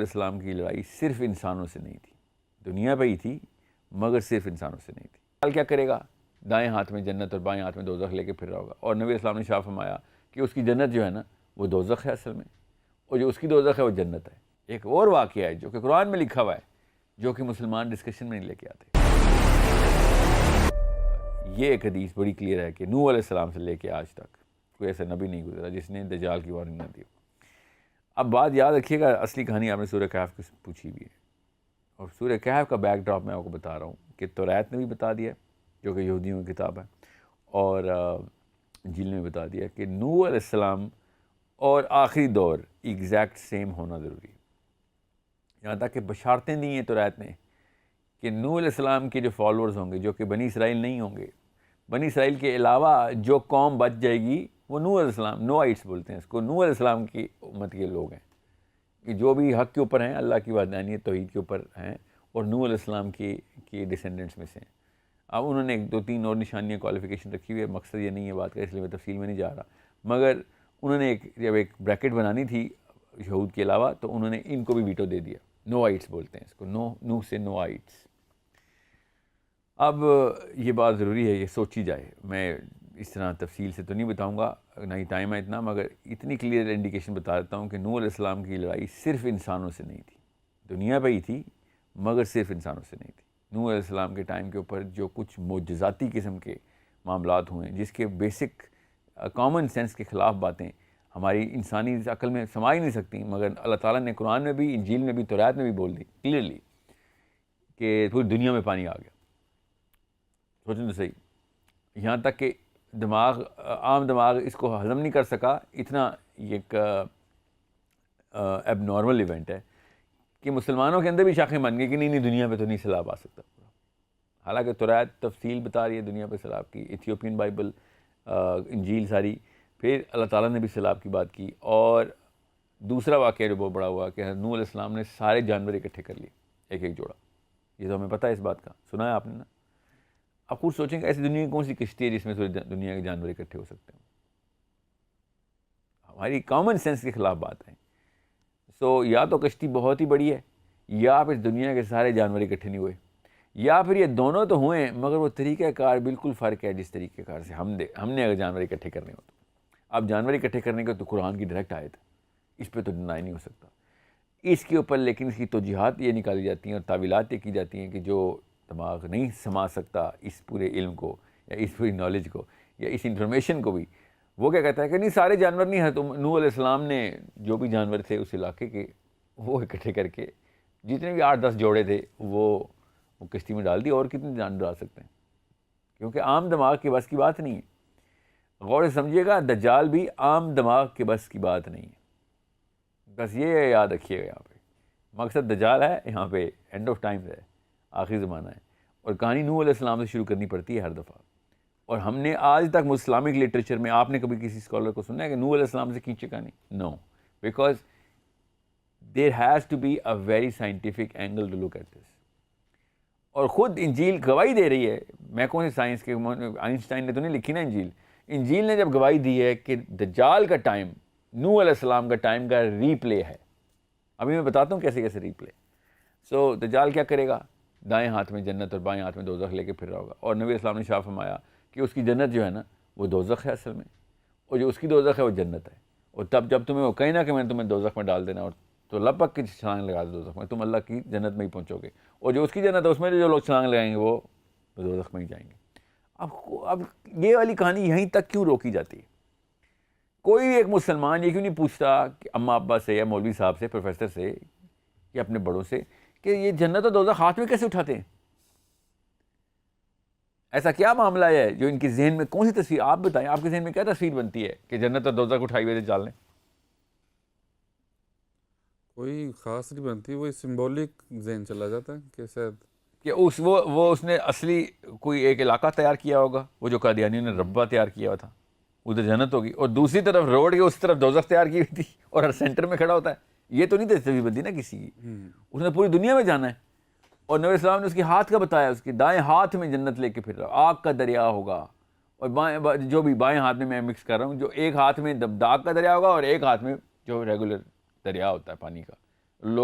علیہ السلام کی لڑائی صرف انسانوں سے نہیں تھی، دنیا پہ ہی تھی مگر صرف انسانوں سے نہیں تھی۔ حال کیا کرے گا؟ دائیں ہاتھ میں جنت اور بائیں ہاتھ میں دوزخ لے کے پھر رہا ہوگا، اور نبی اسلام نے شاہ فرمایا کہ اس کی جنت جو ہے نا وہ دوزخ ہے اصل میں، اور جو اس کی دوزخ ہے وہ جنت ہے۔ ایک اور واقعہ ہے جو کہ قرآن میں لکھا ہوا ہے، جو کہ مسلمان ڈسکشن میں نہیں لے کے آتے۔ یہ ایک حدیث بڑی کلیئر ہے کہ نوح علیہ السلام سے لے کے آج تک کوئی ایسا نبی نہیں گزرا جس نے دجال کی وارننگ نہ دی۔ اب بات یاد رکھیے گا، اصلی کہانی آپ نے سورہ کہف کی پوچھی ہوئی ہے، اور سورہ کہف کا بیک ڈراپ میں آپ کو بتا رہا ہوں کہ توریت نے بھی بتا دیا جو کہ یہودیوں کی کتاب ہے، اور انجیل نے بھی بتا دیا کہ نوح علیہ السلام اور آخری دور ایگزیکٹ سیم ہونا ضروری ہے۔ یہاں تک کہ بشارتیں دی ہیں توریت نے کہ نوح علیہ السلام کے جو فالورز ہوں گے، جو کہ بنی اسرائیل نہیں ہوں گے، بنی اسرائیل کے علاوہ جو قوم بچ جائے گی وہ نوح علیہ السلام، نوائٹس بولتے ہیں اس کو، نوح علیہ السلام کی امت کے لوگ ہیں کہ جو بھی حق کے اوپر ہیں، اللہ کی وحدانیت توحید کے اوپر ہیں، اور نوح علیہ السلام کی ڈسینڈنٹس میں سے ہیں۔ اب انہوں نے ایک دو تین اور نشانیاں کوالیفیکیشن رکھی ہوئی ہے، مقصد یہ نہیں ہے بات کا، اس لیے میں تفصیل میں نہیں جا رہا، مگر انہوں نے جب ایک بریکٹ بنانی تھی یہود کے علاوہ تو انہوں نے ان کو بھی ویٹو دے دیا، نوائٹس بولتے ہیں اس کو، نوح سے نوائٹس۔ اب یہ بات ضروری ہے یہ سوچی جائے، میں اس طرح تفصیل سے تو نہیں بتاؤں گا، نہ ہی ٹائم ہے اتنا، مگر اتنی کلیئر انڈیکیشن بتا دیتا ہوں کہ نوح علیہ السلام کی لڑائی صرف انسانوں سے نہیں تھی، دنیا پہ ہی تھی مگر صرف انسانوں سے نہیں تھی۔ نوح علیہ السلام کے ٹائم کے اوپر جو کچھ معجزاتی قسم کے معاملات ہوئے ہیں، جس کے بیسک کامن سینس کے خلاف باتیں ہماری انسانی عقل میں سما ہی نہیں سکتی، مگر اللہ تعالیٰ نے قرآن میں بھی، انجیل میں بھی، توریت میں بھی بول دی کلیئرلی کہ پوری دنیا میں پانی آ گیا۔ سوچیں تو صحیح، یہاں تک کہ عام دماغ اس کو ہضم نہیں کر سکا، اتنا یہ ایک ایب نارمل ایونٹ ہے کہ مسلمانوں کے اندر بھی شاخیں بن گئی کہ نہیں دنیا پہ تو نہیں سیلاب آ سکتا پورا، حالانکہ توریت تفصیل بتا رہی ہے دنیا پہ سیلاب کی، ایتھیوپین بائبل، انجیل ساری، پھر اللہ تعالیٰ نے بھی سیلاب کی بات کی۔ اور دوسرا واقعہ جو بہت بڑا ہوا کہ نوح علیہ السلام نے سارے جانور اکٹھے کر لیے، ایک ایک جوڑا، یہ تو ہمیں پتہ ہے اس بات کا، سنا ہے آپ نے نا؟ آپ خود سوچیں کہ ایسی دنیا کی کون سی کشتی ہے جس میں دنیا کے جانور اکٹھے ہو سکتے ہیں؟ ہماری کامن سینس کے خلاف بات ہے۔ سو یا تو کشتی بہت ہی بڑی ہے، یا پھر دنیا کے سارے جانور اکٹھے نہیں ہوئے، یا پھر یہ دونوں تو ہوئے ہیں مگر وہ طریقہ کار بالکل فرق ہے جس طریقہ کار سے ہم نے اگر جانور اکٹھے کرنے ہو تو۔ اب جانور اکٹھے کرنے کا تو قرآن کی ڈائریکٹ آیت ہے، اس پہ تو ڈینائی نہیں ہو سکتا اس کے اوپر، لیکن اس کی توجیحات یہ نکالی جاتی ہیں اور تعویلات یہ کی جاتی ہیں کہ جو دماغ نہیں سما سکتا اس پورے علم کو یا اس پوری نالج کو یا اس انفارمیشن کو بھی، وہ کیا کہتا ہے کہ نہیں سارے جانور نہیں ہیں، تو نوح علیہ السلام نے جو بھی جانور تھے اس علاقے کے وہ اکٹھے کر کے جتنے بھی 8-10 جوڑے تھے وہ کشتی میں ڈال دی، اور کتنے جان ڈال سکتے ہیں، کیونکہ عام دماغ کے بس کی بات نہیں ہے۔ غور سے سمجھیے گا، دجال بھی عام دماغ کے بس کی بات نہیں ہے، بس یہ یاد رکھیے گا یہاں پہ، مقصد دجال ہے یہاں پہ، اینڈ آف ٹائم ہے، آخری زمانہ ہے، اور کہانی نوح علیہ السلام سے شروع کرنی پڑتی ہے ہر دفعہ۔ اور ہم نے آج تک اسلامک لٹریچر میں آپ نے کبھی کسی اسکالر کو سنا ہے کہ نوح علیہ السلام سے کھینچے کہانی؟ No, because there has to be a very scientific angle to look at this. اور خود انجیل گواہی دے رہی ہے، میں کون سی سائنس کے، آئنسٹائن نے تو نہیں لکھی نا انجیل، انجیل نے جب گواہی دی ہے کہ دجال کا ٹائم نوح علیہ السلام کا ٹائم کا ری پلے ہے۔ ابھی میں بتاتا ہوں کیسے کیسے ری پلے۔ سو دجال کیا کرے گا؟ دائیں ہاتھ میں جنت اور بائیں ہاتھ میں دوزخ لے کے پھر رہا ہوگا، اور نبی اسلام نے شاہ فرمایا کہ اس کی جنت جو ہے نا وہ دوزخ ہے اصل میں، اور جو اس کی دوزخ ہے وہ جنت ہے۔ اور تب جب تمہیں وہ کہیں نہ کہ میں نے تمہیں دوزخ میں ڈال دینا، اور تو لپک کی چھلانگ لگا دو دوزخ میں، تم اللہ کی جنت میں ہی پہنچو گے، اور جو اس کی جنت ہے اس میں جو لوگ چھلانگ لگائیں گے وہ دوزخ میں ہی جائیں گے۔ اب یہ والی کہانی یہیں تک کیوں روکی جاتی ہے؟ کوئی بھی ایک مسلمان یہ کیوں نہیں پوچھتا کہ اماں ابا سے یا مولوی صاحب سے، پروفیسر سے یا اپنے بڑوں سے کہ یہ جنت اور دوزخ ہاتھ میں کیسے اٹھاتے ہیں؟ ایسا کیا معاملہ ہے جو ان کے ذہن میں، کون سی تصویر، آپ بتائیں آپ کے ذہن میں کیا تصویر بنتی ہے کہ جنت اور دوزخ اٹھائی ہوئے تھے چال نے؟ کوئی خاص نہیں بنتی، وہی سمبولک ذہن چلا جاتا ہے کہ شاید کہ اس نے اصلی کوئی ایک علاقہ تیار کیا ہوگا، وہ جو قادیانیوں نے ربہ تیار کیا ہوا تھا، ادھر جنت ہوگی، اور دوسری طرف روڈ کے اس طرف دوزخ تیار کی ہوئی تھی اور ہر سینٹر میں کھڑا ہوتا ہے۔ یہ تو نہیں تصویر بنتی نا کسی کی، اس نے پوری دنیا میں جانا ہے، اور نبی السلام نے اس کے ہاتھ کا بتایا، اس کے دائیں ہاتھ میں جنت لے کے پھر رہا، آگ کا دریا ہوگا، اور جو بھی بائیں ہاتھ میں مکس کر رہا ہوں، جو ایک ہاتھ میں داغ کا دریا ہوگا اور ایک ہاتھ میں جو ریگولر دریا ہوتا ہے پانی کا۔ لوگ